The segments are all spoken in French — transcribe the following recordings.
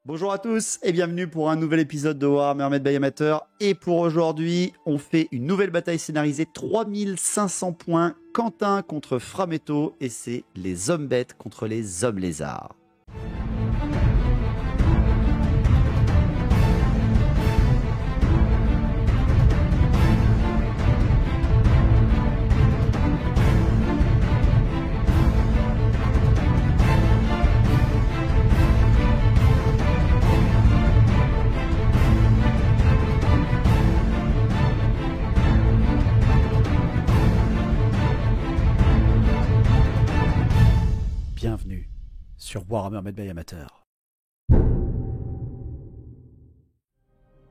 Bonjour à tous et bienvenue pour un nouvel épisode de Warhammer Made by Amateur. Et pour aujourd'hui, on fait une nouvelle bataille scénarisée, 3500 points, Quentin contre Frametto, et c'est les hommes bêtes contre les hommes lézards. Bienvenue sur Warhammer Made by Amateur.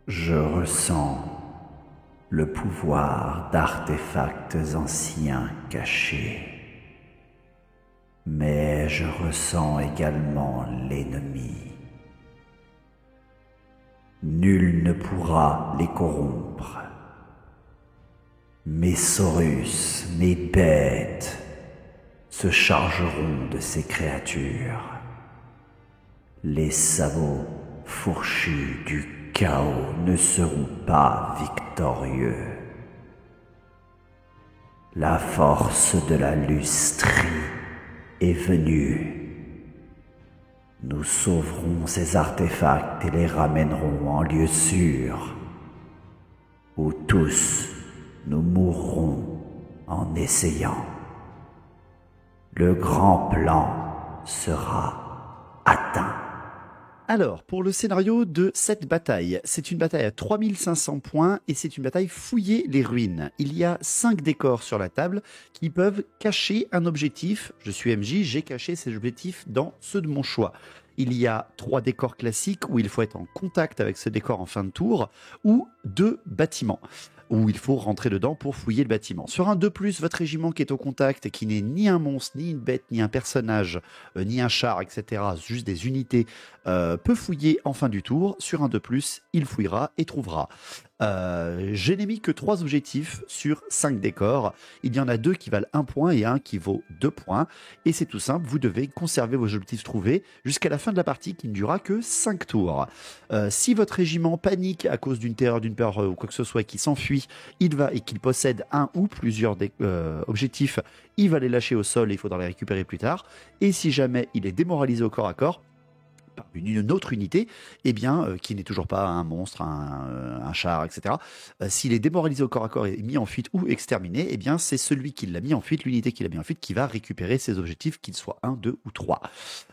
Je ressens le pouvoir d'artefacts anciens cachés. Mais je ressens également l'ennemi. Nul ne pourra les corrompre. Mes Saurus, mes bêtes, se chargeront de ces créatures. Les sabots fourchus du chaos ne seront pas victorieux. La force de la lustrie est venue. Nous sauverons ces artefacts et les ramènerons en lieu sûr, où tous nous mourrons en essayant. Le grand plan sera atteint. Alors, pour le scénario de cette bataille, c'est une bataille à 3500 points et c'est une bataille fouiller les ruines. Il y a 5 décors sur la table qui peuvent cacher un objectif. Je suis MJ, j'ai caché ces objectifs dans ceux de mon choix. Il y a 3 décors classiques où il faut être en contact avec ce décor en fin de tour, ou 2 bâtiments où il faut rentrer dedans pour fouiller le bâtiment. Sur un 2+, votre régiment qui est au contact et qui n'est ni un monstre, ni une bête, ni un personnage, ni un char, etc., juste des unités, peut fouiller en fin du tour. Sur un 2+, il fouillera et trouvera. Je n'ai mis que 3 objectifs sur 5 décors. Il y en a 2 qui valent 1 point et 1 qui vaut 2 points. Et c'est tout simple, vous devez conserver vos objectifs trouvés jusqu'à la fin de la partie qui ne durera que 5 tours. Si votre régiment panique à cause d'une terreur, d'une peur ou quoi que ce soit qui s'enfuit, et qu'il possède un ou plusieurs objectifs, il va les lâcher au sol et il faudra les récupérer plus tard. Et si jamais il est démoralisé au corps à corps, par une autre unité, qui n'est toujours pas un monstre, un char, etc. S'il est démoralisé au corps à corps et mis en fuite ou exterminé, c'est celui qui l'a mis en fuite, l'unité qui l'a mis en fuite, qui va récupérer ses objectifs, qu'ils soient 1, 2 ou 3.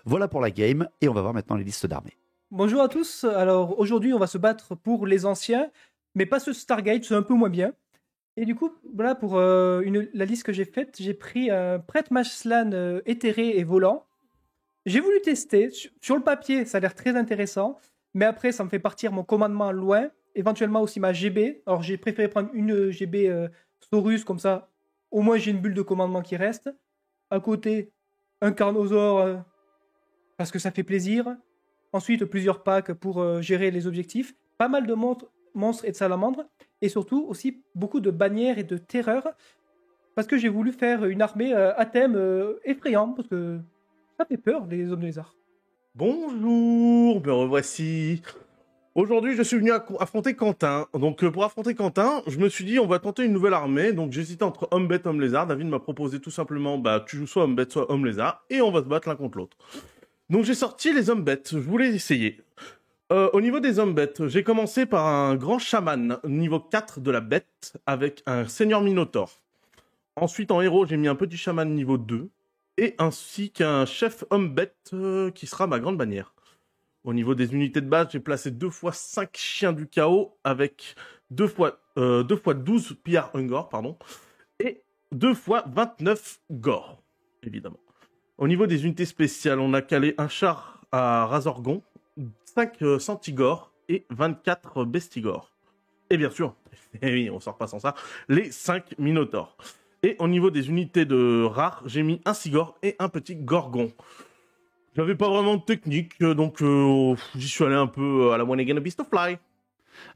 Voilà pour la game, et on va voir maintenant les listes d'armées. Bonjour à tous, alors aujourd'hui on va se battre pour les anciens, mais pas ce Stargate, c'est un peu moins bien. Et du coup, voilà pour la liste que j'ai faite, j'ai pris un prêtre Mashslan éthéré et volant. J'ai voulu tester, sur le papier ça a l'air très intéressant, mais après ça me fait partir mon commandement loin, éventuellement aussi ma GB. Alors j'ai préféré prendre une GB Saurus, comme ça au moins j'ai une bulle de commandement qui reste. À côté, un Carnosaure, parce que ça fait plaisir. Ensuite, plusieurs packs pour gérer les objectifs. Pas mal de monstres et de salamandres. Et surtout aussi beaucoup de bannières et de terreurs. Parce que j'ai voulu faire une armée à thème effrayant, parce que ça fait peur, les hommes de lézard. Bonjour, me revoici. Aujourd'hui, je suis venu affronter Quentin. Donc, pour affronter Quentin, je me suis dit, on va tenter une nouvelle armée. Donc, j'hésitais entre homme bête, homme lézard. David m'a proposé tout simplement, tu joues soit homme bête, soit homme lézard. Et on va se battre l'un contre l'autre. Donc, j'ai sorti les hommes bêtes. Je voulais essayer. Au niveau des hommes bêtes, j'ai commencé par un grand chaman, niveau 4 de la bête, avec un seigneur minotaure. Ensuite, en héros, j'ai mis un petit chaman niveau 2. Et ainsi qu'un chef homme-bête qui sera ma grande bannière. Au niveau des unités de base, j'ai placé 2 x 5 chiens du chaos avec 2 x 12 pillards Ungor, et 2 x 29 Gore, évidemment. Au niveau des unités spéciales, on a calé un char à Razorgon, 5 Centigore et 24 Bestigore. Et bien sûr, oui, on sort pas sans ça, les 5 Minotaures. Et au niveau des unités de rares, j'ai mis un Sigor et un petit Gorgon. J'avais pas vraiment de technique, donc j'y suis allé un peu à la One Again a Beast of Fly.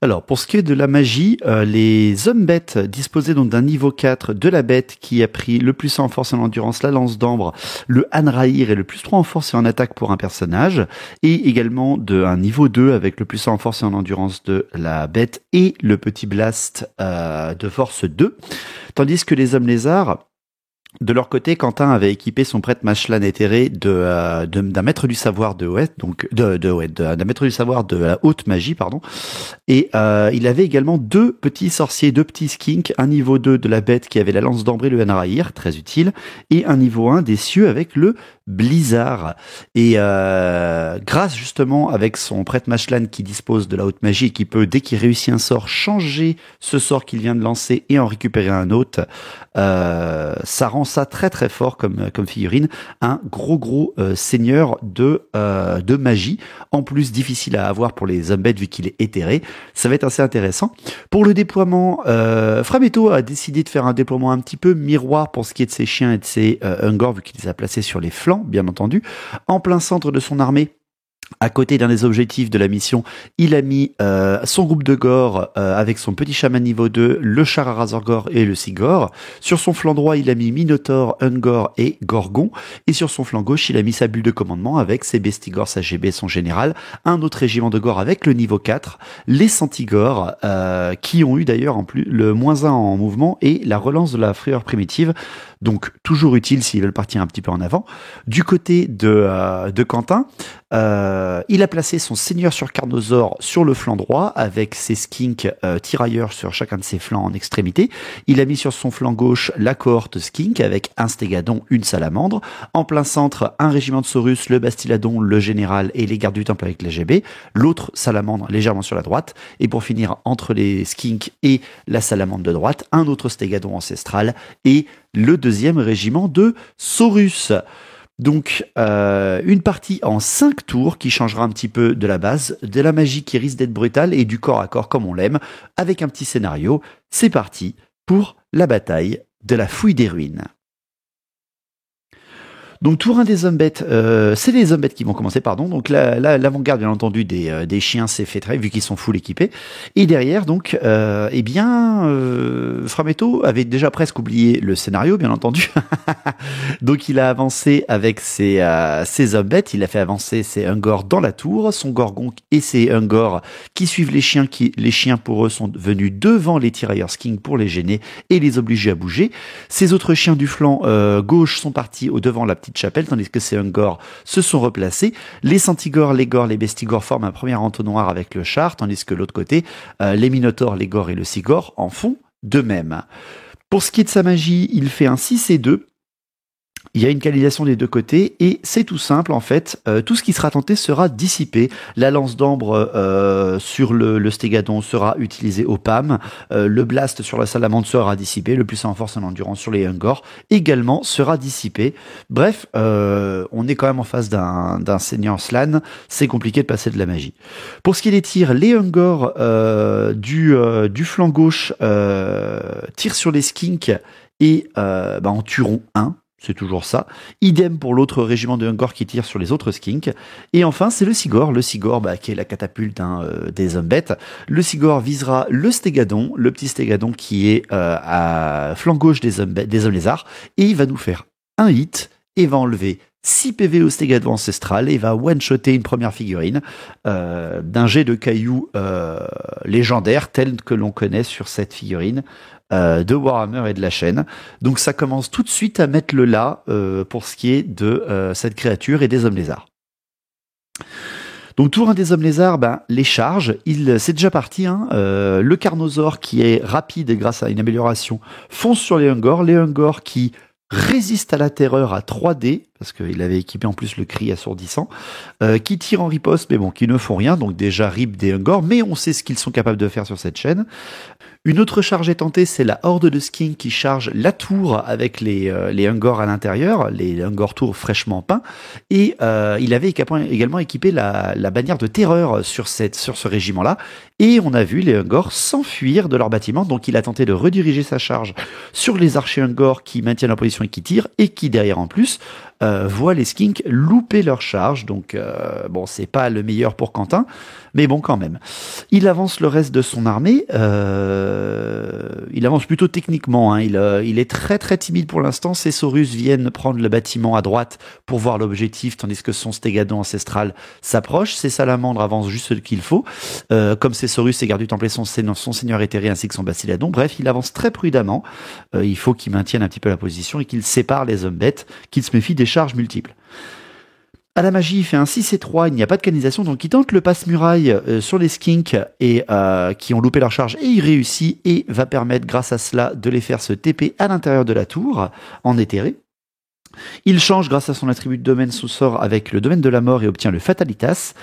Alors, pour ce qui est de la magie, les hommes bêtes disposaient donc d'un niveau 4 de la bête qui a pris le plus 1 en force et en endurance, la lance d'ambre, le Hanraïr et le plus 3 en force et en attaque pour un personnage, et également un niveau 2 avec le plus 1 en force et en endurance de la bête et le petit blast de force 2. Tandis que les hommes lézards, de leur côté, Quentin avait équipé son prêtre Mashlan éthéré d'un maître du savoir d'un maître du savoir de la haute magie, pardon. Et il avait également 2 petits sorciers, 2 petits skinks, un niveau 2 de la bête qui avait la lance d'ambré, le Hanraïr, très utile, et un niveau 1 des cieux avec le Blizzard. Et grâce justement avec son prêtre Mashlan qui dispose de la haute magie et qui peut, dès qu'il réussit un sort, changer ce sort qu'il vient de lancer et en récupérer un autre, ça rend ça très très fort comme figurine, un gros seigneur de magie, en plus difficile à avoir pour les hommes bêtes vu qu'il est éthéré. Ça va être assez intéressant. Pour le déploiement, Frametto a décidé de faire un déploiement un petit peu miroir pour ce qui est de ses chiens et de ses Ungor, vu qu'il les a placés sur les flancs, bien entendu. En plein centre de son armée, à côté d'un des objectifs de la mission, il a mis son groupe de Gore avec son petit chaman niveau 2, le char à Razorgore et le Sigor. Sur son flanc droit, il a mis Minotaur, Ungor et Gorgon. Et sur son flanc gauche, il a mis sa bulle de commandement avec ses Bestigors, sa GB, son général, un autre régiment de Gore avec le niveau 4, les Centigores, qui ont eu d'ailleurs en plus le -1 en mouvement et la relance de la frayeur primitive. Donc toujours utile s'ils veulent partir un petit peu en avant. Du côté de Quentin, il a placé son seigneur sur Carnosaur sur le flanc droit avec ses skinks tirailleurs sur chacun de ses flancs en extrémité. Il a mis sur son flanc gauche la cohorte skink avec un stégadon, une salamandre. En plein centre, un régiment de Saurus, le bastiladon, le général et les gardes du temple avec la GB. L'autre salamandre légèrement sur la droite. Et pour finir, entre les skinks et la salamandre de droite, un autre stégadon ancestral et le 2e régiment de Saurus. Donc, une partie en 5 tours qui changera un petit peu de la base, de la magie qui risque d'être brutale et du corps à corps comme on l'aime, avec un petit scénario. C'est parti pour la bataille de la fouille des ruines. Donc tour 1 des hommes bêtes, c'est les hommes bêtes qui vont commencer, pardon. Donc l'avant-garde, bien entendu, des chiens s'est fait très, vu qu'ils sont full équipés. Et derrière, donc, Frametto avait déjà presque oublié le scénario, bien entendu. Donc il a avancé avec ses hommes bêtes, il a fait avancer ses Ungor dans la tour, son Gorgon et ses Ungor qui suivent les chiens, les chiens pour eux sont venus devant les tirailleurs skink pour les gêner et les obliger à bouger. Ces autres chiens du flanc gauche sont partis au devant la petite chapelle, tandis que ces Ungor se sont replacés. Les Centigores, les Gors, les Bestigors forment un premier entonnoir avec le char, tandis que l'autre côté, les Minotaurs, les Gors et le Sigor en font de même. Pour ce qui est de sa magie, il fait un 6 et 2. Il y a une canalisation des deux côtés et c'est tout simple en fait. Tout ce qui sera tenté sera dissipé. La lance d'ambre sur le stégadon sera utilisée au PAM. Le blast sur la salamandre sera dissipé. Le puissant en force et en endurance sur les Ungor également sera dissipé. Bref, on est quand même en face d'un seigneur Slann. C'est compliqué de passer de la magie. Pour ce qui est des tirs, les Ungor du flanc gauche tirent sur les skinks et en tueront un. C'est toujours ça. Idem pour l'autre régiment de Ungor qui tire sur les autres skinks. Et enfin, c'est le Sigor. Le Sigor, qui est la catapulte des hommes bêtes. Le Sigor visera le stégadon, le petit stégadon qui est à flanc gauche des hommes lézards. Et il va nous faire un hit et va enlever 6 PV au stégadon ancestral et va one-shotter une première figurine d'un jet de cailloux légendaire tel que l'on connaît sur cette figurine. De Warhammer et de la chaîne. Donc ça commence tout de suite à mettre le là pour ce qui est de cette créature et des hommes lézards. Donc tour 1 des hommes lézards, les charges, c'est déjà parti. Le Carnosaur qui est rapide grâce à une amélioration fonce sur les Ungor qui résistent à la terreur à 3D, parce qu'il avait équipé en plus le cri assourdissant, qui tirent en riposte, mais qui ne font rien, donc déjà rip des Ungor, mais on sait ce qu'ils sont capables de faire sur cette chaîne. Une autre charge est tentée, c'est la horde de skink qui charge la tour avec les Ungor à l'intérieur, les Ungor tours fraîchement peints, et il avait également équipé la bannière de terreur sur ce régiment-là, et on a vu les Ungor s'enfuir de leur bâtiment, donc il a tenté de rediriger sa charge sur les archers Ungor qui maintiennent leur position et qui tirent, et qui derrière en plus voit les skinks louper leur charge. Donc, bon, c'est pas le meilleur pour Quentin, mais bon, quand même. Il avance le reste de son armée. Il avance plutôt techniquement. Hein. Il est très très timide pour l'instant. Ses Saurus viennent prendre le bâtiment à droite pour voir l'objectif, tandis que son Stégadon ancestral s'approche. Ses salamandres avancent juste ce qu'il faut. Comme ses Saurus, ses gardes du temple et son seigneur éthéré ainsi que son Bastiladon. Bref, il avance très prudemment. Il faut qu'il maintienne un petit peu la position et qu'il sépare les hommes bêtes, qu'il se méfie des charges multiples. À la magie, il fait un 6 et 3, il n'y a pas de canalisation, donc il tente le passe-muraille sur les skinks et, qui ont loupé leur charge, et il réussit, et va permettre, grâce à cela, de les faire se TP à l'intérieur de la tour, en éthéré. Il change, grâce à son attribut de domaine, sous sort avec le domaine de la mort et obtient le Fatalitas,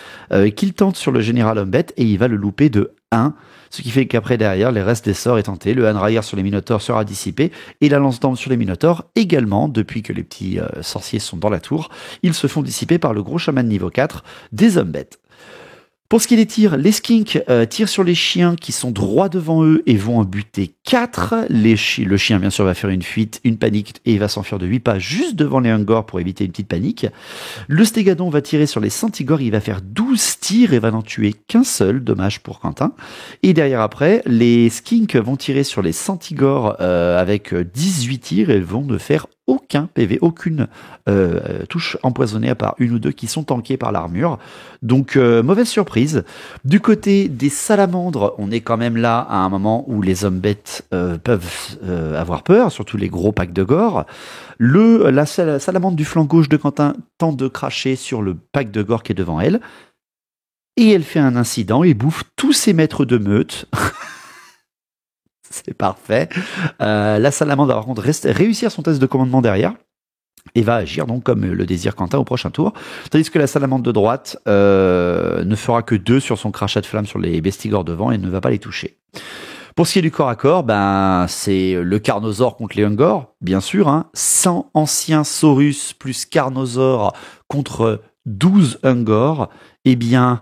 qu'il tente sur le général Hombet, et il va le louper de 1, ce qui fait qu'après, derrière, les restes des sorts est tenté, le Hanraïr sur les Minotaures sera dissipé, et la lance d'ambre sur les Minotaures également, depuis que les petits sorciers sont dans la tour, ils se font dissiper par le gros chaman niveau 4 des hommes bêtes. Pour ce qui est des tirs, les skinks tirent sur les chiens qui sont droits devant eux et vont en buter 4. Le chien, bien sûr, va faire une fuite, une panique, et il va s'enfuir de 8 pas juste devant les Ungors pour éviter une petite panique. Le Stégadon va tirer sur les Centigores, il va faire 12 tirs et va n'en tuer qu'un seul, dommage pour Quentin. Et derrière après, les skinks vont tirer sur les Centigores avec 18 tirs et vont ne faire aucun PV, aucune touche empoisonnée à part une ou deux qui sont tankées par l'armure. Donc mauvaise surprise. Du côté des salamandres, on est quand même là à un moment où les hommes bêtes peuvent avoir peur, surtout les gros packs de gore. La salamandre du flanc gauche de Quentin tente de cracher sur le pack de gore qui est devant elle. Et elle fait un incident et bouffe tous ses maîtres de meute. C'est parfait. La salamandre va par contre réussir son test de commandement derrière et va agir donc comme le désire Quentin au prochain tour. Tandis que la salamandre de droite ne fera que 2 sur son crachat de flamme sur les bestigores devant et ne va pas les toucher. Pour ce qui est du corps à corps, c'est le Carnosaure contre les Ungors, bien sûr. Hein, 100 anciens Saurus plus Carnosaure contre 12 Ungors. Eh bien,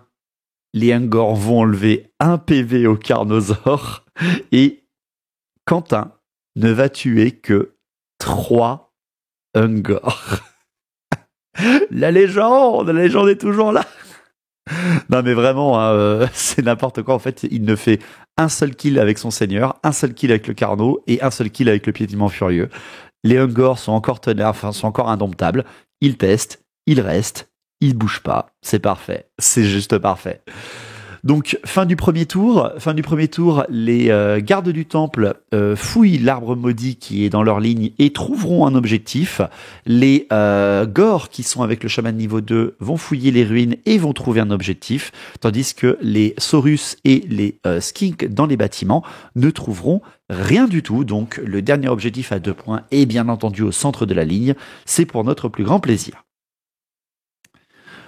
les Ungors vont enlever 1 PV au Carnosaure et Quentin ne va tuer que 3 Ungors. La légende est toujours là. Non mais vraiment, hein, c'est n'importe quoi. En fait, il ne fait un seul kill avec son seigneur, un seul kill avec le Carno et un seul kill avec le piétinement furieux. Les Ungors sont encore tenaces, sont encore indomptables. Ils testent, ils restent, ils bougent pas. C'est parfait, c'est juste parfait. Donc, fin du premier tour, les gardes du temple fouillent l'arbre maudit qui est dans leur ligne et trouveront un objectif. Les gors qui sont avec le chaman niveau 2 vont fouiller les ruines et vont trouver un objectif, tandis que les Saurus et les skinks dans les bâtiments ne trouveront rien du tout. Donc, le dernier objectif à 2 points est bien entendu au centre de la ligne. C'est pour notre plus grand plaisir.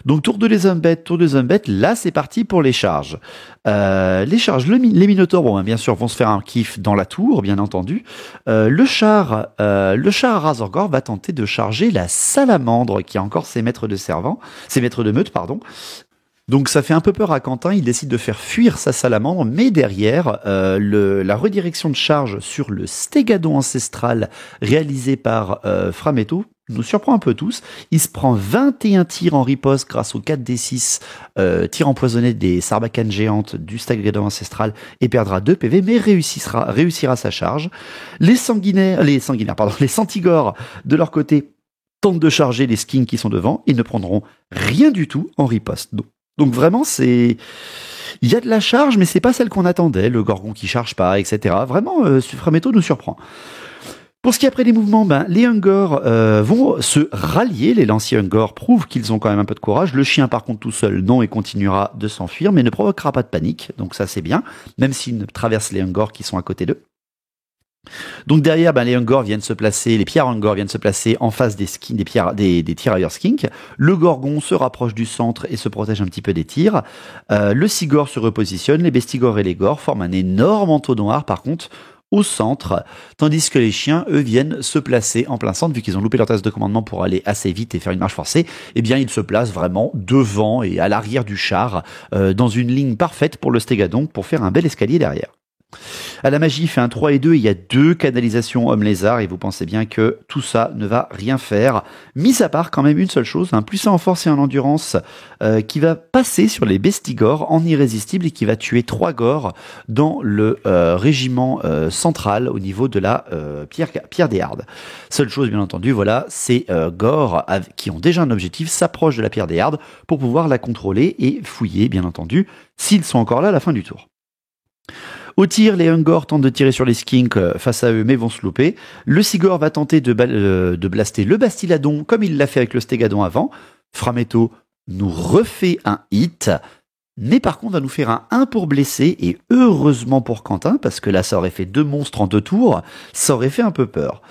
Donc tour de les hommes bêtes, là c'est parti pour les charges. Les Minotaures, bien sûr, vont se faire un kiff dans la tour, bien entendu. Le char à Razorgore va tenter de charger la salamandre qui a encore ses maîtres de meute, pardon. Donc ça fait un peu peur à Quentin, il décide de faire fuir sa salamandre, mais derrière, la redirection de charge sur le Stégadon ancestral réalisé par Frametto nous surprend un peu tous. Il se prend 21 tirs en riposte grâce aux 4d6 tirs empoisonnés des sarbacanes géantes du Stégadon ancestral et perdra 2 PV, mais réussira sa charge. Les Centigores, de leur côté, tentent de charger les skins qui sont devant et ne prendront rien du tout en riposte. Donc vraiment, il y a de la charge, mais c'est pas celle qu'on attendait, le Gorgon qui charge pas, etc. Vraiment, Frametto nous surprend. Pour ce qui est après les mouvements, les Ungors vont se rallier. Les lanciers Ungors prouvent qu'ils ont quand même un peu de courage. Le chien, par contre, tout seul, non, et continuera de s'enfuir, mais ne provoquera pas de panique. Donc ça, c'est bien, même s'il ne traverse les Ungors qui sont à côté d'eux. Donc derrière, les Ungors viennent se placer, les pierres Ungors viennent se placer en face des tirailleurs skinks. Le Gorgon se rapproche du centre et se protège un petit peu des tirs. Le Sigor se repositionne, les Bestigors et les Gors forment un énorme manteau noir, par contre, au centre, tandis que les chiens, eux, viennent se placer en plein centre, vu qu'ils ont loupé leur test de commandement pour aller assez vite et faire une marche forcée, eh bien, ils se placent vraiment devant et à l'arrière du char, dans une ligne parfaite pour le Stégadon, pour faire un bel escalier derrière. À la magie, il fait un 3 et 2, il y a 2 canalisations homme-lézard, et vous pensez bien que tout ça ne va rien faire. Mis à part quand même une seule chose, un puissant en force et en endurance qui va passer sur les bestigores en irrésistible et qui va tuer 3 gores dans le régiment central au niveau de la pierre des Hardes. Seule chose bien entendu, voilà, ces gores qui ont déjà un objectif s'approchent de la pierre des Hardes pour pouvoir la contrôler et fouiller bien entendu s'ils sont encore là à la fin du tour. Au tir, les Ungor tentent de tirer sur les Skinks face à eux, mais vont se louper. Le Sigor va tenter de blaster le Bastiladon, comme il l'a fait avec le Stégadon avant. Frametto nous refait un hit, mais par contre va nous faire un 1 pour blesser, et heureusement pour Quentin, parce que là ça aurait fait 2 monstres en 2 tours, ça aurait fait un peu peur.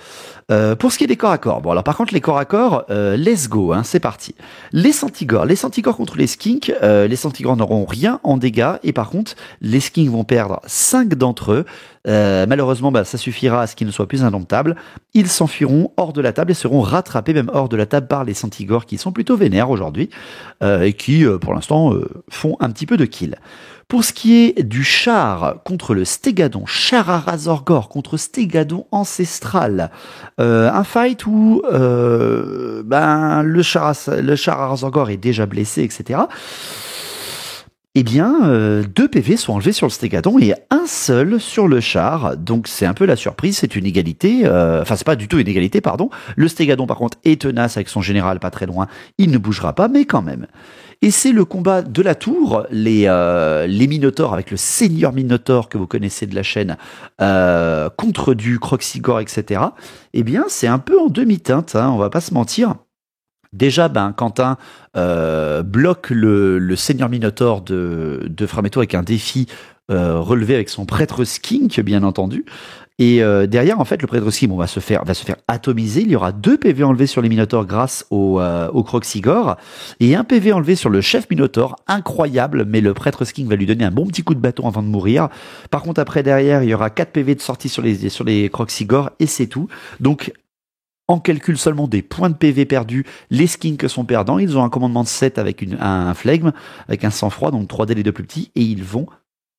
Pour ce qui est des corps à corps, bon alors par contre les corps à corps, let's go, hein, c'est parti. Les Centigores contre les Skinks, les Centigores n'auront rien en dégâts, et par contre les Skinks vont perdre 5 d'entre eux. Malheureusement, ça suffira à ce qu'ils ne soient plus indomptables. Ils s'enfuiront hors de la table et seront rattrapés même hors de la table par les Centigores qui sont plutôt vénères aujourd'hui et qui, pour l'instant, font un petit peu de kill. Pour ce qui est du char contre le Stégadon, char à Razorgore contre Stégadon ancestral, un fight où le char à Razorgore est déjà blessé, etc. Eh bien, 2 PV sont enlevés sur le Stégadon et un seul sur le char. Donc c'est un peu la surprise, c'est une égalité. Enfin, c'est pas du tout une égalité, pardon. Le Stégadon, par contre, est tenace avec son général pas très loin. Il ne bougera pas, mais quand même. Et c'est le combat de la tour. Les Minotaurs, avec le Seigneur Minotaur que vous connaissez de la chaîne, contre du Croxigore, etc. Eh bien, c'est un peu en demi-teinte, hein, on va pas se mentir. Déjà, Quentin bloque le Seigneur Minotaur de Frametto avec un défi relevé avec son prêtre Skink, bien entendu. Et derrière, en fait, le prêtre Skink va se faire atomiser. Il y aura 2 PV enlevés sur les Minotaurs grâce au Croxigore et 1 PV enlevé sur le chef Minotaur. Incroyable, mais le prêtre Skink va lui donner un bon petit coup de bâton avant de mourir. Par contre, après, derrière, il y aura 4 PV de sortie sur les Croxigores et c'est tout. Donc, on calcule seulement des points de PV perdus. Les Skinks sont perdants. Ils ont un commandement de 7 avec un flegme, avec un sang-froid, donc 3D les 2 plus petits, et ils vont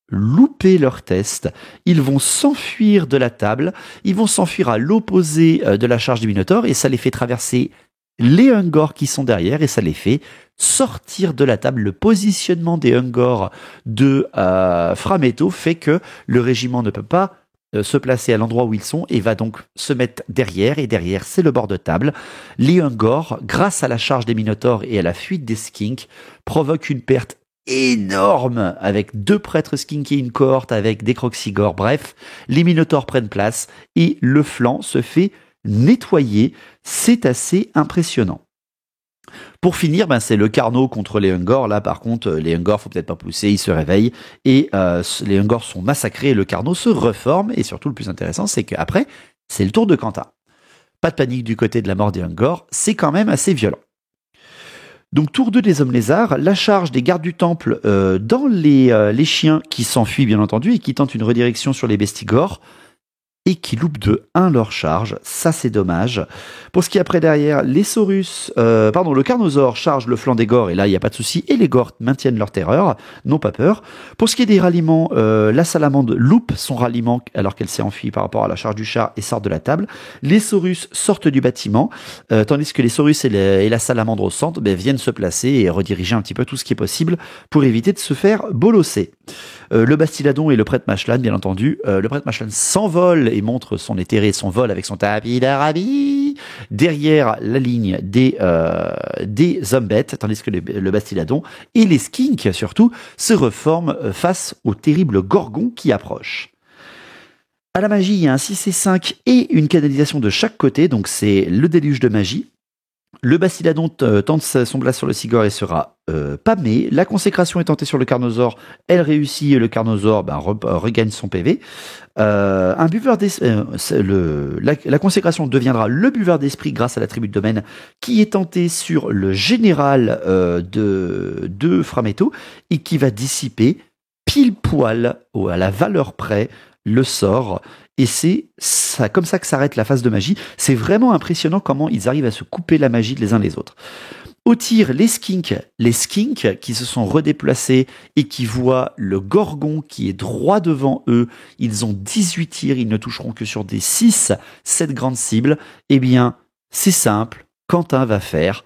louper leur test. Ils vont s'enfuir de la table. Ils vont s'enfuir à l'opposé de la charge du Minotaur, et ça les fait traverser les Ungor qui sont derrière, et ça les fait sortir de la table. Le positionnement des Ungor de Frametto fait que le régiment ne peut pas se placer à l'endroit où ils sont et va donc se mettre derrière, et derrière c'est le bord de table. Les Ungor, grâce à la charge des Minotaurs et à la fuite des Skinks, provoquent une perte énorme avec 2 prêtres Skinks et une cohorte avec des Croxigores. Bref, les Minotaurs prennent place et le flanc se fait nettoyer. C'est assez impressionnant. Pour finir, c'est le Carnot contre les Ungor. Là, par contre, les Ungor, faut peut-être pas pousser, ils se réveillent et les Ungor sont massacrés et le Carnot se reforme. Et surtout, le plus intéressant, c'est qu'après, c'est le tour de Quentin. Pas de panique du côté de la mort des Ungor, c'est quand même assez violent. Donc, tour 2 des hommes lézards, la charge des gardes du temple dans les chiens qui s'enfuient, bien entendu, et qui tentent une redirection sur les bestigores. Et qui loupent de 1 leur charge, ça c'est dommage. Pour ce qui est après derrière, le Carnosaure charge le flanc des Gores, et là il n'y a pas de souci, et les Gores maintiennent leur terreur, n'ont pas peur. Pour ce qui est des ralliements, la Salamandre loupe son ralliement alors qu'elle s'est enfuie par rapport à la charge du char et sort de la table. Les Saurus sortent du bâtiment, tandis que les Saurus et la Salamandre au centre viennent se placer et rediriger un petit peu tout ce qui est possible pour éviter de se faire bolosser. Le Bastiladon et le prêtre Mashlan, bien entendu. Le prêtre Mashlan s'envole et montre son éthéré, son vol avec son tapis d'Arabie derrière la ligne des Zombettes, tandis que le Bastiladon et les Skinks, surtout, se reforment face au terrible Gorgon qui approche. À la magie, il y a un 6 et 5 et une canalisation de chaque côté, donc c'est le déluge de magie. Le Bastiladon tente son place sur le Sigor et sera pâmé. La consécration est tentée sur le Carnosaure. Elle réussit et le Carnosaure regagne son PV. La consécration deviendra le buveur d'esprit grâce à l'attribut de domaine qui est tenté sur le général de Frametto et qui va dissiper pile poil à la valeur près le sort. Et c'est comme ça que s'arrête la phase de magie. C'est vraiment impressionnant comment ils arrivent à se couper la magie les uns les autres. Au tir, les skinks qui se sont redéplacés et qui voient le gorgon qui est droit devant eux. Ils ont 18 tirs, ils ne toucheront que sur des 6, cette grande cible. Eh bien, c'est simple, Quentin va faire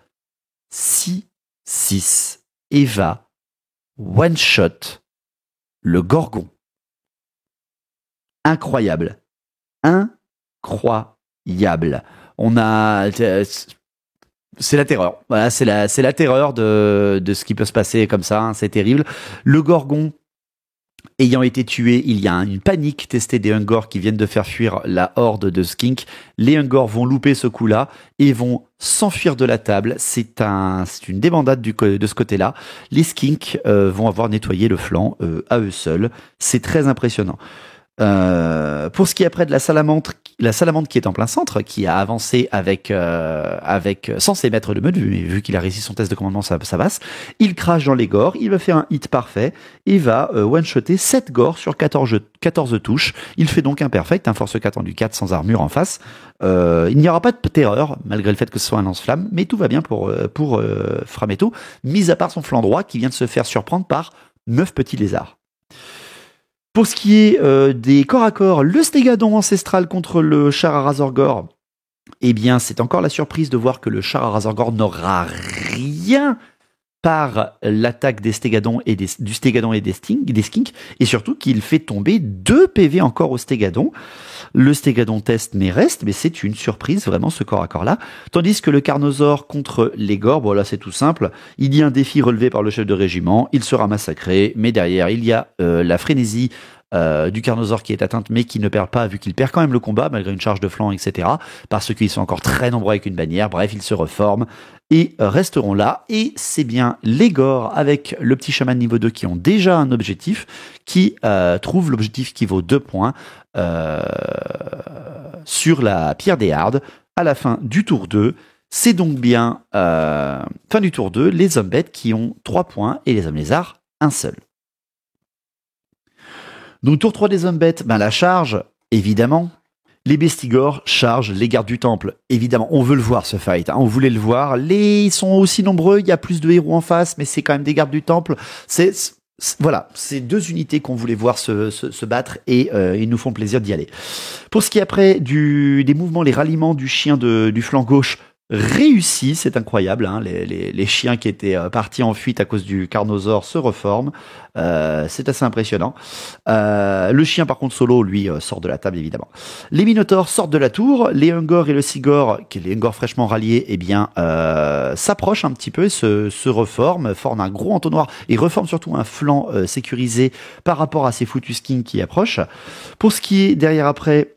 6-6 et va one-shot le gorgon. Incroyable. Incroyable. C'est la terreur. Voilà, c'est la terreur de ce qui peut se passer comme ça. Hein, c'est terrible. Le gorgon ayant été tué, il y a une panique testée des Ungors qui viennent de faire fuir la horde de Skink. Les Ungors vont louper ce coup-là et vont s'enfuir de la table. C'est une débandade de ce côté-là. Les Skink vont avoir nettoyé le flanc à eux seuls. C'est très impressionnant. Pour ce qui est après de la salamandre qui est en plein centre, qui a avancé avec sans ses maîtres de meute, vu qu'il a réussi son test de commandement, ça passe. Il crache dans les gores, il va faire un hit parfait et va one-shotter 7 gores sur 14 touches. Il fait donc un perfect, un force 4 en du 4 sans armure en face. Il n'y aura pas de terreur, malgré le fait que ce soit un lance-flamme, mais tout va bien pour Frametto, mis à part son flanc droit qui vient de se faire surprendre par 9 petits lézards. Pour ce qui est des corps à corps, le Stégadon ancestral contre le char à Razorgore, eh bien, c'est encore la surprise de voir que le char à Razorgore n'aura rien par l'attaque des Stégadons et du Stégadon et des Skinks, et surtout qu'il fait tomber 2 PV encore au Stégadon. Le Stégadon teste mais reste, mais c'est une surprise vraiment ce corps à corps là. Tandis que le Carnosaure contre les Gores, bon là c'est tout simple, il y a un défi relevé par le chef de régiment, il sera massacré, mais derrière il y a la frénésie du Carnosaure qui est atteinte mais qui ne perd pas vu qu'il perd quand même le combat malgré une charge de flanc etc. Parce qu'ils sont encore très nombreux avec une bannière, bref ils se reforment et resteront là, et c'est bien les Gores avec le petit chaman niveau 2 qui ont déjà un objectif, qui trouvent l'objectif qui vaut 2 points sur la pierre des Hardes à la fin du tour 2. C'est donc bien fin du tour 2, les hommes bêtes qui ont 3 points et les hommes lézards un seul. Donc tour 3 des hommes bêtes, la charge, évidemment. Les Bestigors chargent les gardes du temple. Évidemment, on veut le voir ce fight, hein, on voulait le voir. Ils sont aussi nombreux, il y a plus de héros en face, mais c'est quand même des gardes du temple. Voilà, c'est 2 unités qu'on voulait voir se battre et ils nous font plaisir d'y aller. Pour ce qui est après des mouvements, les ralliements du chien du flanc gauche réussi, c'est incroyable, hein, les chiens qui étaient partis en fuite à cause du Carnosaure se reforment, c'est assez impressionnant. Le chien par contre solo, lui, sort de la table évidemment. Les Minotaures sortent de la tour, les Ungors et le Sigor, les Ungors fraîchement ralliés, eh bien, s'approchent un petit peu et se reforment, forment un gros entonnoir et reforment surtout un flanc sécurisé par rapport à ces foutus skins qui approchent. Pour ce qui est derrière après,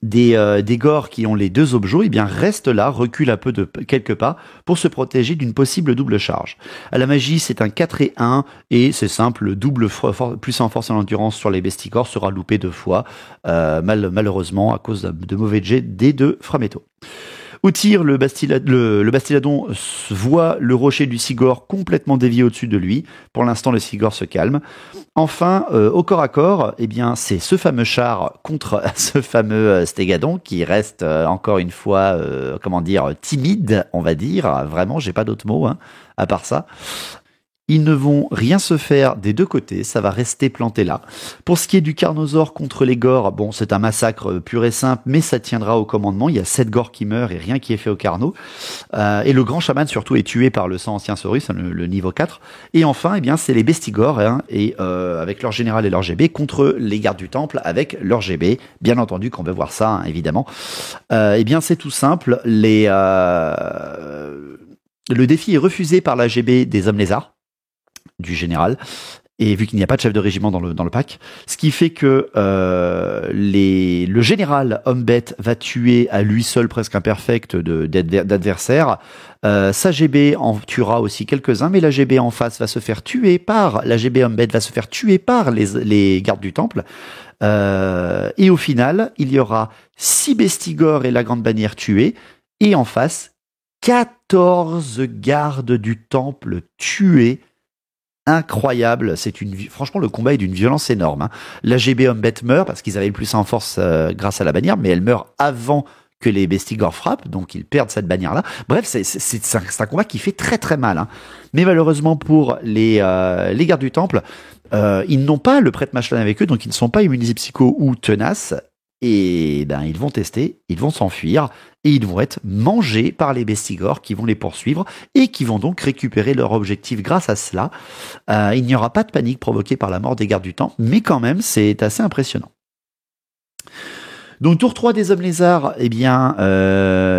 des Gores qui ont les 2 objets, eh bien restent là, reculent un peu de quelques pas pour se protéger d'une possible double charge. À la magie, c'est un 4 et 1 et c'est simple, le double plus en force et en endurance sur les Bestigors sera loupé 2 fois, malheureusement à cause de mauvais jets des 2 Frametto. Au tir, le Bastiladon voit le rocher du Sigor complètement dévié au-dessus de lui. Pour l'instant, le Sigor se calme. Enfin, au corps à corps, eh bien, c'est ce fameux char contre ce fameux Stégadon qui reste encore une fois, timide, on va dire. Vraiment, j'ai pas d'autres mots, hein, à part ça. Ils ne vont rien se faire des 2 côtés, ça va rester planté là. Pour ce qui est du Carnosaure contre les Gores, bon, c'est un massacre pur et simple, mais ça tiendra au commandement. Il y a 7 Gores qui meurent et rien qui est fait au Carno. Et le grand chaman surtout est tué par le sang ancien Saurus, le niveau 4. Et enfin, eh bien, c'est les Bestigors, hein, et avec leur général et leur GB contre les gardes du temple avec leur GB. Bien entendu qu'on veut voir ça, hein, évidemment. Eh bien, c'est tout simple. Le défi est refusé par la GB des hommes lézards du général, et vu qu'il n'y a pas de chef de régiment dans le pack, ce qui fait que le général homme-bête va tuer à lui seul presque un perfect d'adversaires. Sa GB en tuera aussi quelques-uns, mais la GB en face va se faire tuer par, la GB homme-bête va se faire tuer par les gardes du temple. Et au final, il y aura 6 Bestigors et la grande bannière tués, et en face, 14 gardes du temple tués. Incroyable, franchement le combat est d'une violence énorme, hein. La GB homme-bête meurt parce qu'ils avaient le plus en force grâce à la bannière, mais elle meurt avant que les Bestigors frappent, donc ils perdent cette bannière-là. Bref, c'est un combat qui fait très très mal, hein. Mais malheureusement pour les gardes du temple, ils n'ont pas le prêtre Mashlan avec eux, donc ils ne sont pas immunisés psycho ou tenaces, et ben ils vont tester, ils vont s'enfuir, et ils vont être mangés par les Bestigors qui vont les poursuivre, et qui vont donc récupérer leur objectif grâce à cela. Il n'y aura pas de panique provoquée par la mort des gardes du temple, mais quand même c'est assez impressionnant. Donc tour 3 des hommes lézards, eh bien,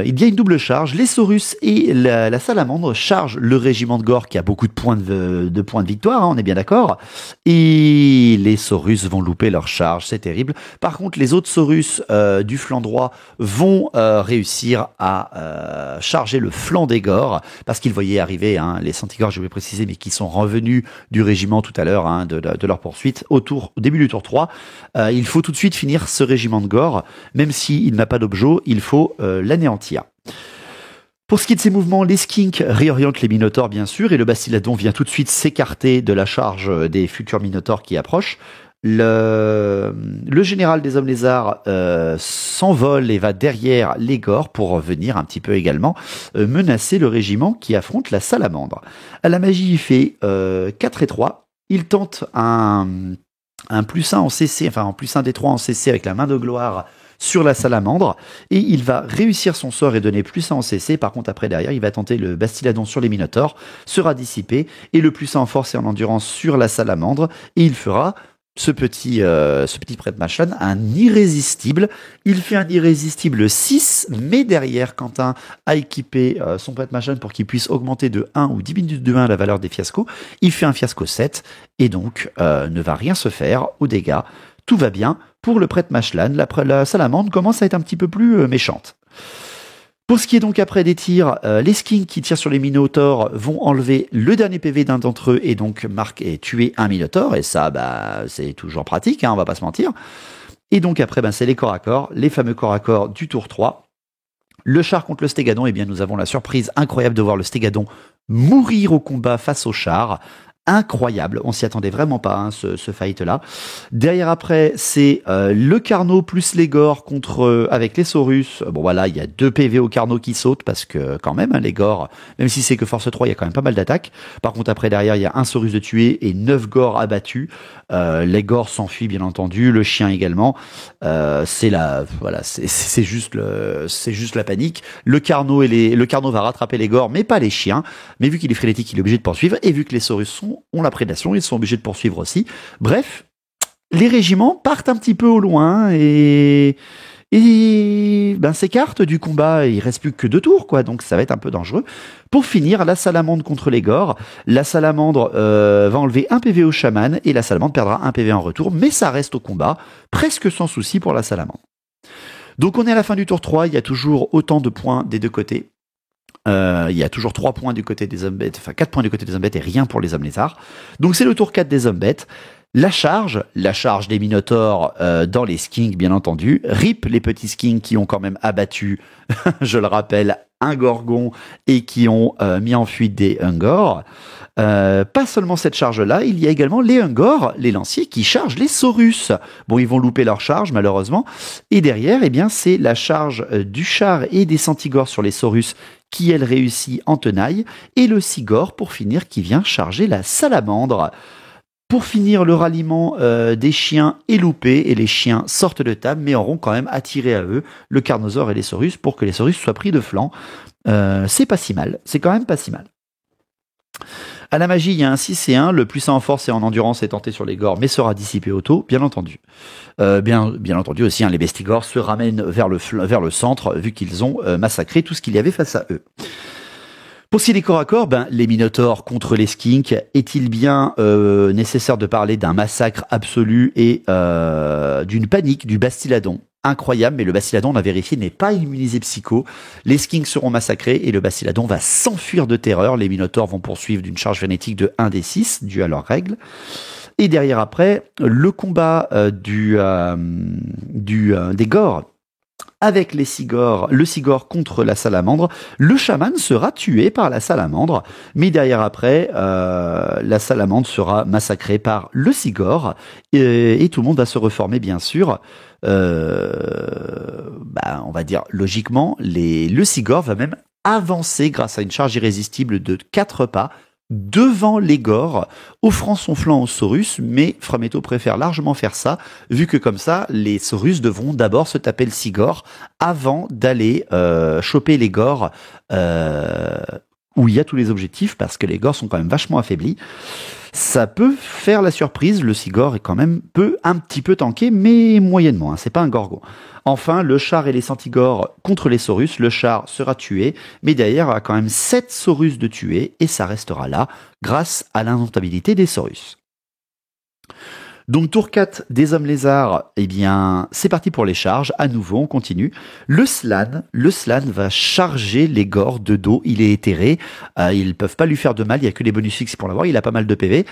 il y a une double charge. Les Saurus et la salamandre chargent le régiment de Gore qui a beaucoup de points de victoire, hein, on est bien d'accord. Et les Saurus vont louper leur charge, c'est terrible. Par contre, les autres Saurus du flanc droit vont réussir à charger le flanc des Gore, parce qu'ils voyaient arriver les Centigores, je vais préciser, mais qui sont revenus du régiment tout à l'heure, hein, de leur poursuite au début du tour 3. Il faut tout de suite finir ce régiment de Gore. Même s'il n'a pas d'objet, il faut l'anéantir. Pour ce qui est de ces mouvements, les Skinks réorientent les Minotaures, bien sûr, et le Bastiladon vient tout de suite s'écarter de la charge des futurs Minotaures qui approchent. Le général des hommes lézards s'envole et va derrière les Gore pour venir un petit peu également menacer le régiment qui affronte la salamandre. À la magie, il fait 4 et 3. Il tente un +1 en CC, enfin en +1 des 3 en CC avec la main de gloire sur la salamandre, et il va réussir son sort et donner +1 en CC. Par contre, après, derrière, il va tenter le Bastiladon sur les Minotaures, sera dissipé, et le +1 en force et en endurance sur la salamandre, et il fera ce petit prêtre Mashlan un irrésistible. Il fait un irrésistible 6, mais derrière, Quentin a équipé son prêtre Mashlan pour qu'il puisse augmenter de 1 ou 10 minutes de 1 la valeur des fiascos. Il fait un fiasco 7, et donc ne va rien se faire aux dégâts. Tout va bien pour le prêtre Mashlan. La salamandre commence à être un petit peu plus méchante. Pour ce qui est donc après des tirs, les Skinks qui tirent sur les Minotaures vont enlever le dernier PV d'un d'entre eux et donc tuer un Minotaure. Et ça, c'est toujours pratique, hein, on va pas se mentir. Et donc après, c'est les corps à corps, les fameux corps à corps du tour 3. Le char contre le Stégadon, eh bien nous avons la surprise incroyable de voir le Stégadon mourir au combat face au char. Incroyable, on s'y attendait vraiment pas, hein, ce fight-là. Derrière après, c'est le Carnot plus les Gore avec les Saurus. Bon voilà, il y a 2 PV au Carnot qui sautent, parce que quand même, hein, les Gore, même si c'est que force 3, il y a quand même pas mal d'attaques. Par contre, après, derrière, il y a un Saurus de tué et 9 Gore abattus. Les Gore s'enfuient, bien entendu, le chien également. C'est juste la panique. Le Carnot va rattraper les Gore, mais pas les chiens. Mais vu qu'il est frénétique, il est obligé de poursuivre. Et vu que les Saurus ont la prédation, ils sont obligés de poursuivre aussi. Bref, les régiments partent un petit peu au loin et s'écartent du combat. Il reste plus que 2 tours, quoi. Donc ça va être un peu dangereux. Pour finir, la salamandre contre les Gore. La salamandre va enlever un PV au chaman et la salamandre perdra un PV en retour, mais ça reste au combat, presque sans souci pour la salamandre. Donc on est à la fin du tour 3, il y a toujours autant de points des deux côtés. Il y a toujours 3 points du côté des hommes bêtes, enfin 4 points du côté des hommes bêtes et rien pour les hommes lézards. Donc c'est le tour 4 des hommes bêtes. La charge des Minotaures dans les Skinks, bien entendu. RIP les petits Skinks qui ont quand même abattu, je le rappelle, un Gorgon et qui ont mis en fuite des Ungors. Pas seulement cette charge-là, il y a également les Ungors, les lanciers, qui chargent les Saurus. Bon, ils vont louper leur charge, malheureusement. Et derrière, eh bien, c'est la charge du char et des Centigores sur les Saurus qui, elle, réussit en tenaille. Et le Sigor, pour finir, qui vient charger la salamandre. Pour finir, le ralliement des chiens est loupé et les chiens sortent de table, mais auront quand même attiré à eux le Carnosaure et les Saurus pour que les Saurus soient pris de flanc. C'est pas si mal, c'est quand même pas si mal. À la magie, il y a un 6 et 1, le plus en force et en endurance est tenté sur les Gore, mais sera dissipé au taux, bien entendu. Bien entendu aussi, les Bestigors se ramènent vers le centre, vu qu'ils ont massacré tout ce qu'il y avait face à eux. Pour ce qui est des corps à corps, les Minotaures contre les Skinks, est-il bien nécessaire de parler d'un massacre absolu et d'une panique du Bastiladon? Incroyable, mais le Bastiladon, on a vérifié, n'est pas immunisé psycho. Les Skinks seront massacrés et le Bastiladon va s'enfuir de terreur. Les Minotaures vont poursuivre d'une charge frénétique de 1 des 6, dû à leurs règles. Et derrière après, le combat des Gore avec le Sigor contre la salamandre. Le chaman sera tué par la salamandre, mais derrière après, la salamandre sera massacrée par le Sigor et tout le monde va se reformer bien sûr. On va dire logiquement, le Sigor va même avancer grâce à une charge irrésistible de 4 pas devant l'Egor, offrant son flanc aux Saurus, mais Frametto préfère largement faire ça, vu que comme ça, les Saurus devront d'abord se taper le Sigor avant d'aller choper l'Egor où il y a tous les objectifs, parce que les Gors sont quand même vachement affaiblis. Ça peut faire la surprise, le Sigor est quand même un petit peu tanké, mais moyennement, c'est pas un Gorgo. Enfin, le char et les Centigores contre les Saurus, le char sera tué, mais derrière, il y aura quand même 7 Saurus de tués, et ça restera là, grâce à l'indomptabilité des Saurus. Donc tour 4 des hommes lézards, eh bien c'est parti pour les charges, à nouveau on continue. Le Slann va charger les Gors de dos, il est éthéré, ils ne peuvent pas lui faire de mal, il n'y a que les bonus fixes pour l'avoir, il a pas mal de PV.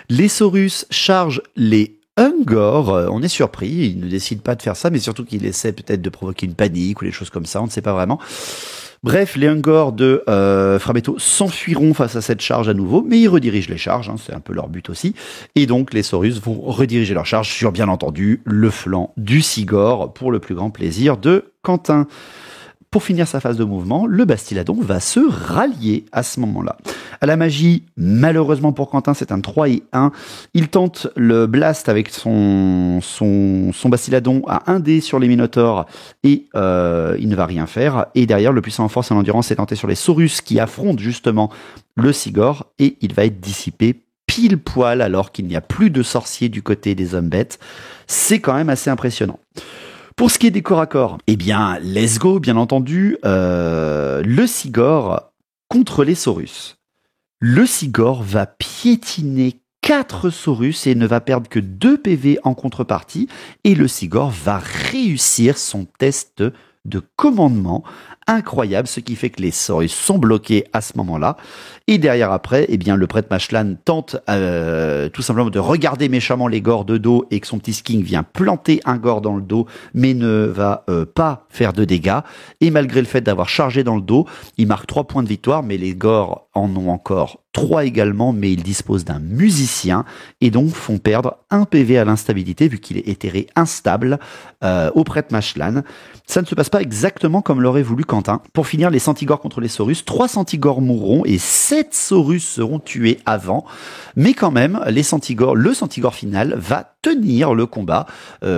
Les Saurus chargent les Ungor, on est surpris, il ne décide pas de faire ça, mais surtout qu'il essaie peut-être de provoquer une panique ou des choses comme ça, on ne sait pas vraiment. Bref, les Ungor de Frametto s'enfuiront face à cette charge à nouveau, mais ils redirigent les charges, c'est un peu leur but aussi. Et donc les Saurus vont rediriger leurs charges sur, bien entendu, le flanc du Sigor, pour le plus grand plaisir de Quentin. Pour finir sa phase de mouvement, le Bastiladon va se rallier à ce moment-là. À la magie, malheureusement pour Quentin, c'est un 3 et 1. Il tente le blast avec son Bastiladon à 1 dé sur les Minotaures et il ne va rien faire. Et derrière, le puissant en force et en endurance est tenté sur les Saurus qui affrontent justement le Sigor et il va être dissipé pile poil alors qu'il n'y a plus de sorciers du côté des hommes bêtes. C'est quand même assez impressionnant. Pour ce qui est des corps à corps, eh bien, let's go, bien entendu, le Sigor contre les Saurus. Le Sigor va piétiner 4 Saurus et ne va perdre que 2 PV en contrepartie. Et le Sigor va réussir son test de commandement incroyable, ce qui fait que les Saurus sont bloqués à ce moment-là. Et derrière après, eh bien, le prêtre Mashlan tente tout simplement de regarder méchamment les Gors de dos et que son petit Sking vient planter un Gor dans le dos, mais ne va pas faire de dégâts. Et malgré le fait d'avoir chargé dans le dos, il marque 3 points de victoire, mais les Gors en ont encore 3 également, mais ils disposent d'un musicien et donc font perdre 1 PV à l'instabilité vu qu'il est éthéré instable au prêtre Mashlan. Ça ne se passe pas exactement comme l'aurait voulu Quentin. Pour finir, les Centigores contre les Saurus, 3 Centigores mourront et 7 Saurus seront tués avant. Mais quand même, le Centigore final va tenir le combat,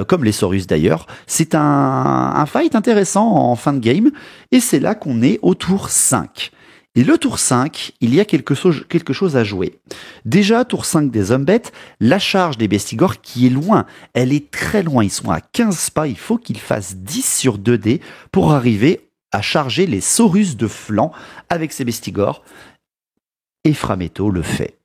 comme les Saurus d'ailleurs. C'est un fight intéressant en fin de game et c'est là qu'on est au tour 5. Et le tour 5, il y a quelque chose à jouer. Déjà, tour 5 des hommes bêtes, la charge des Bestigors qui est loin. Elle est très loin, ils sont à 15 pas, il faut qu'ils fassent 10 sur 2D pour arriver à charger les Saurus de flanc avec ces Bestigors. Et Frametto le fait.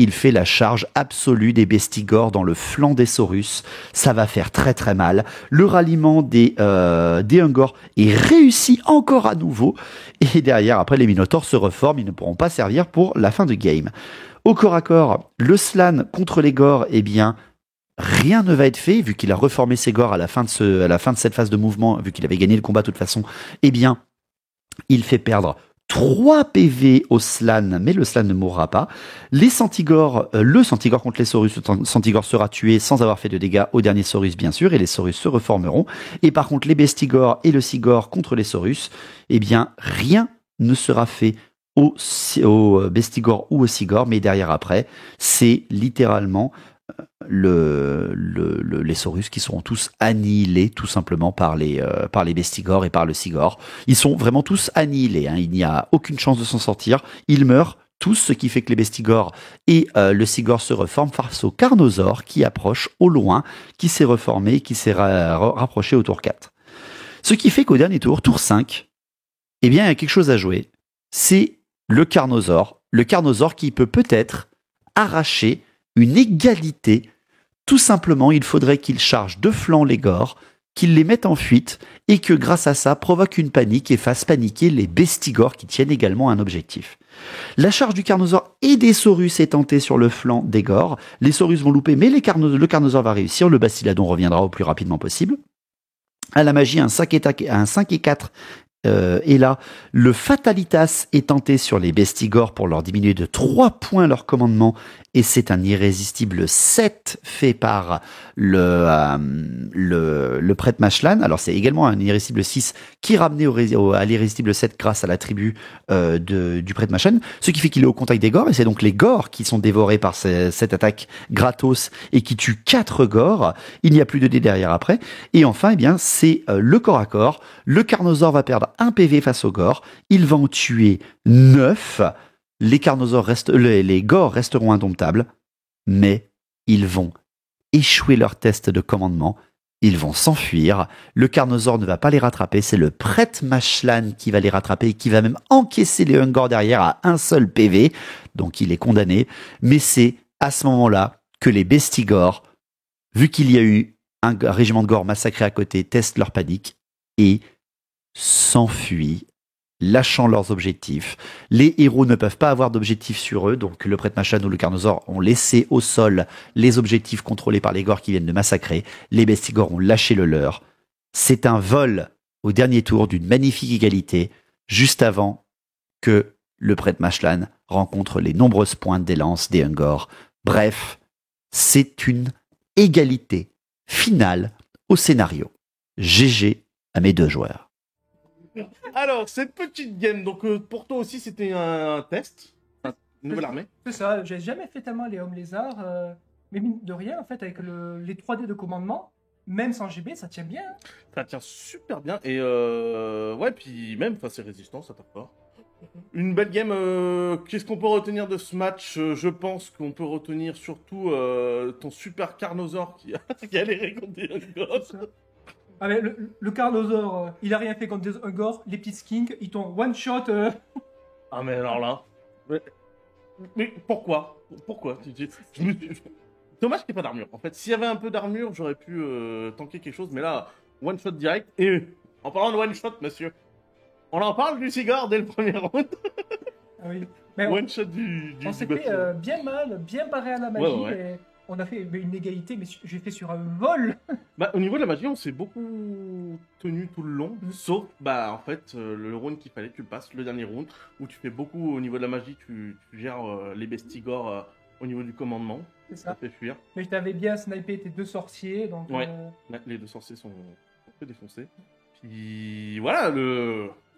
Il fait la charge absolue des Bestigors dans le flanc des Saurus. Ça va faire très très mal. Le ralliement des Ungor est réussi encore à nouveau. Et derrière, après, les Minotaures se reforment. Ils ne pourront pas servir pour la fin de game. Au corps à corps, le Slann contre les Gors, eh bien, rien ne va être fait, vu qu'il a reformé ses Gors à la fin de cette phase de mouvement, vu qu'il avait gagné le combat de toute façon. Eh bien, il fait perdre 3 PV au Slann, mais le Slann ne mourra pas. Le Centigore contre les Saurus, le Centigore sera tué sans avoir fait de dégâts au dernier Saurus, bien sûr, et les Saurus se reformeront. Et par contre, les Bestigors et le Sigor contre les Saurus, eh bien, rien ne sera fait au Bestigor ou au Sigor, mais derrière après, c'est littéralement les Saurus qui seront tous annihilés tout simplement par les Bestigors et par le Sigor. Ils sont vraiment tous annihilés, il n'y a aucune chance de s'en sortir, ils meurent tous, ce qui fait que les Bestigors et le Sigor se reforment face au Carnosaure qui approche au loin, qui s'est reformé, qui s'est rapproché au tour 4. Ce qui fait qu'au dernier tour, tour 5, eh bien il y a quelque chose à jouer, c'est le Carnosaure qui peut-être arracher une égalité. Tout simplement, il faudrait qu'il charge de flanc les Gors, qu'il les mette en fuite et que grâce à ça provoque une panique et fasse paniquer les Bestigors qui tiennent également un objectif. La charge du Carnosaure et des Saurus est tentée sur le flanc des Gors. Les Saurus vont louper, mais le Carnosaure va réussir. Le Bastiladon reviendra au plus rapidement possible. À la magie, un 5 et 4 est là. Le Fatalitas est tenté sur les Bestigors pour leur diminuer de 3 points leur commandement. Et c'est un irrésistible 7 fait par le prêtre Mashlan. Alors c'est également un irrésistible 6 qui est ramené à l'irrésistible 7 grâce à l'attribut du prêtre Mashlan. Ce qui fait qu'il est au contact des gores. Et c'est donc les gores qui sont dévorés par cette attaque gratos et qui tuent 4 gores. Il n'y a plus de dés derrière après. Et enfin, eh bien, c'est le corps à corps. Le Carnosaure va perdre 1 PV face au gore. Il va en tuer 9. Les gores resteront indomptables, mais ils vont échouer leur test de commandement. Ils vont s'enfuir. Le Carnosaure ne va pas les rattraper. C'est le prêtre Mashlan qui va les rattraper et qui va même encaisser les Ungors derrière à un seul PV. Donc il est condamné. Mais c'est à ce moment-là que les Bestigors, vu qu'il y a eu un régiment de Gors massacré à côté, testent leur panique et s'enfuient, lâchant leurs objectifs. Les héros ne peuvent pas avoir d'objectifs sur eux, donc le prêtre Mashlan ou le Carnosaure ont laissé au sol les objectifs contrôlés par les Gors qui viennent de massacrer. Les Bestigors ont lâché le leur. C'est un vol au dernier tour d'une magnifique égalité, juste avant que le prêtre Mashlan rencontre les nombreuses pointes des lances des Ungors. Bref, c'est une égalité finale au scénario. GG à mes 2 joueurs. Alors, cette petite game, donc pour toi aussi, c'était un test, une nouvelle armée. C'est ça, j'ai jamais fait tellement les hommes lézards, mais mine de rien, en fait, avec les 3D de commandement, même sans GB, ça tient bien. Hein. Ça tient super bien, et ouais, puis même, c'est résistant, ça tape pas. Une belle game, qu'est-ce qu'on peut retenir de ce match? Je pense qu'on peut retenir surtout ton super Carnosaure qui a galéré contre des Ungors. Ah mais le Carnosaure, il a rien fait contre des Ungors, les petits skinks, ils t'ont one shot. Ah mais alors là, mais pourquoi Dommage qu'il n'y ait pas d'armure. En fait, s'il y avait un peu d'armure, j'aurais pu tanker quelque chose, mais là, one shot direct. Et en parlant de one shot, monsieur, on en parle du cigare dès le premier round. Ah oui. Mais one shot du on s'est fait bien mal, bien barré à la magie. Ouais. Et on a fait une égalité, mais j'ai fait sur un vol. Bah, au niveau de la magie, on s'est beaucoup tenu tout le long, sauf, bah, en fait, le round qu'il fallait, tu le passes, le dernier round, où tu fais beaucoup au niveau de la magie, tu gères les Bestigors au niveau du commandement. C'est ça. Fait fuir. Mais je t'avais bien snipé tes 2 sorciers, donc... Ouais, les 2 sorciers sont un peu défoncés. Puis, voilà,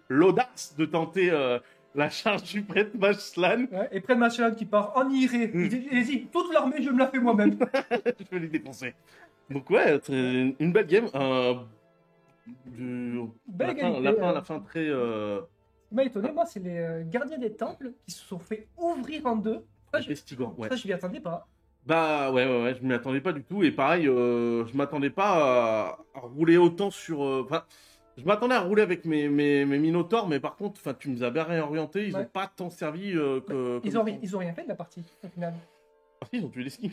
l'audace de tenter la charge du prêtre Mashlan. Ouais, et près de Mashlan qui part en iré. Il dit, toute l'armée, je me la fais moi-même. Je vais les défoncer. Donc ouais, une belle game. La fin très... Ce qui m'a étonné, moi, c'est les gardiens des temples qui se sont fait ouvrir en 2. Bestigor, ouais. Ça, je m'y attendais pas. Bah ouais, je m'y attendais pas du tout. Et pareil, je m'attendais pas à rouler autant sur... Enfin, je m'attendais à rouler avec mes Minotaurs, mais par contre, tu nous as bien réorienté. Ils ont pas tant servi que... Ils ont rien fait de la partie, au final. Ah si, ils ont tué les skins.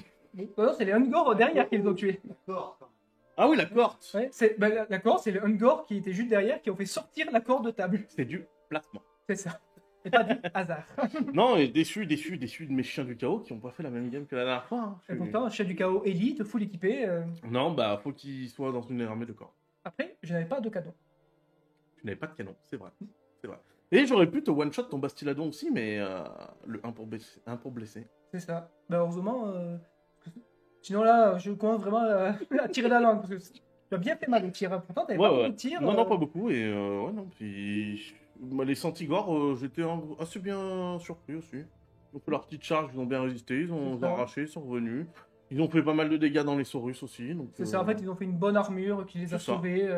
Non, c'est les Ungors derrière qui les ont tués. Ah oui, la cohorte. Ouais, la cohorte, c'est les Ungors qui étaient juste derrière, qui ont fait sortir la corde de table. C'est du placement. C'est ça. C'est pas du hasard. Non, et déçu de mes chiens du chaos qui ont pas fait la même game que la dernière fois. Hein. Et pourtant, chien du chaos élite, full équipé. Non, bah faut qu'ils soient dans une armée de corps. Après, je n'avais pas de canon. Tu n'avais pas de canon, c'est vrai. C'est vrai. Et j'aurais pu te one-shot ton Bastiladon aussi, mais le 1 pour blesser. C'est ça. Bah heureusement, sinon là, je commence vraiment à tirer la langue, parce que tu as bien fait mal au tir. Pourtant, t'avais pas beaucoup de tirs. Non, pas beaucoup, et ouais, non, puis... les Centigores, j'étais assez bien surpris aussi. Donc leur petite charge, ils ont bien résisté, ils ont arraché, ils sont revenus. Ils ont fait pas mal de dégâts dans les Saurus aussi. C'est ça, en fait, ils ont fait une bonne armure qui les a sauvés.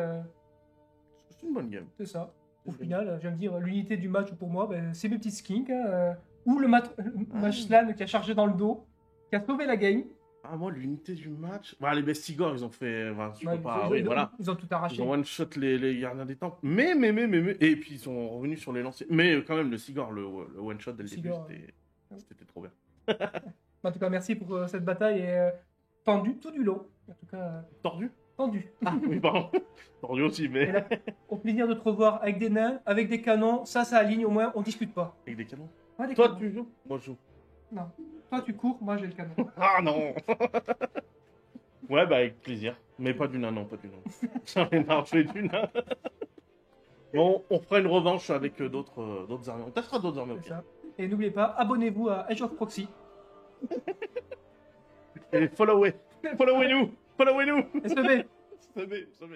C'est une bonne game. C'est ça. Au final, je viens de dire, l'unité du match pour moi, c'est mes petits skinks. Ou le Mashlan qui a chargé dans le dos, qui a sauvé la game. Ah, moi, l'unité du match... Bah, les Bestigors, ils ont fait... Enfin, Ils ont tout arraché. Ils ont one-shot les gardiens des temples. Mais... Et puis, ils sont revenus sur les lanciers. Mais quand même, le Sigor, le one-shot dès le début, c'était trop bien. En tout cas, merci pour cette bataille. Et tendue tout du long. En tout cas... Tordu. Ah oui, pardon. Tordu aussi, mais... Là, au plaisir de te revoir avec des nains, avec des canons. Ça aligne au moins, on discute pas. Avec des canons. Ouais, Toi, tu joues. Moi, je joue. Non. Toi, tu cours, moi, j'ai le canon. Ah non. Ouais, bah avec plaisir. Mais pas du nain, non, pas du nain. J'en ai marre de jouer du nain. Bon, on fera une revanche avec d'autres armées. On testera d'autres armées. C'est ça. Et n'oubliez pas, abonnez-vous à Age of Proxy. Et followez. Followez-nous. Followez-nous. SEB. SEB.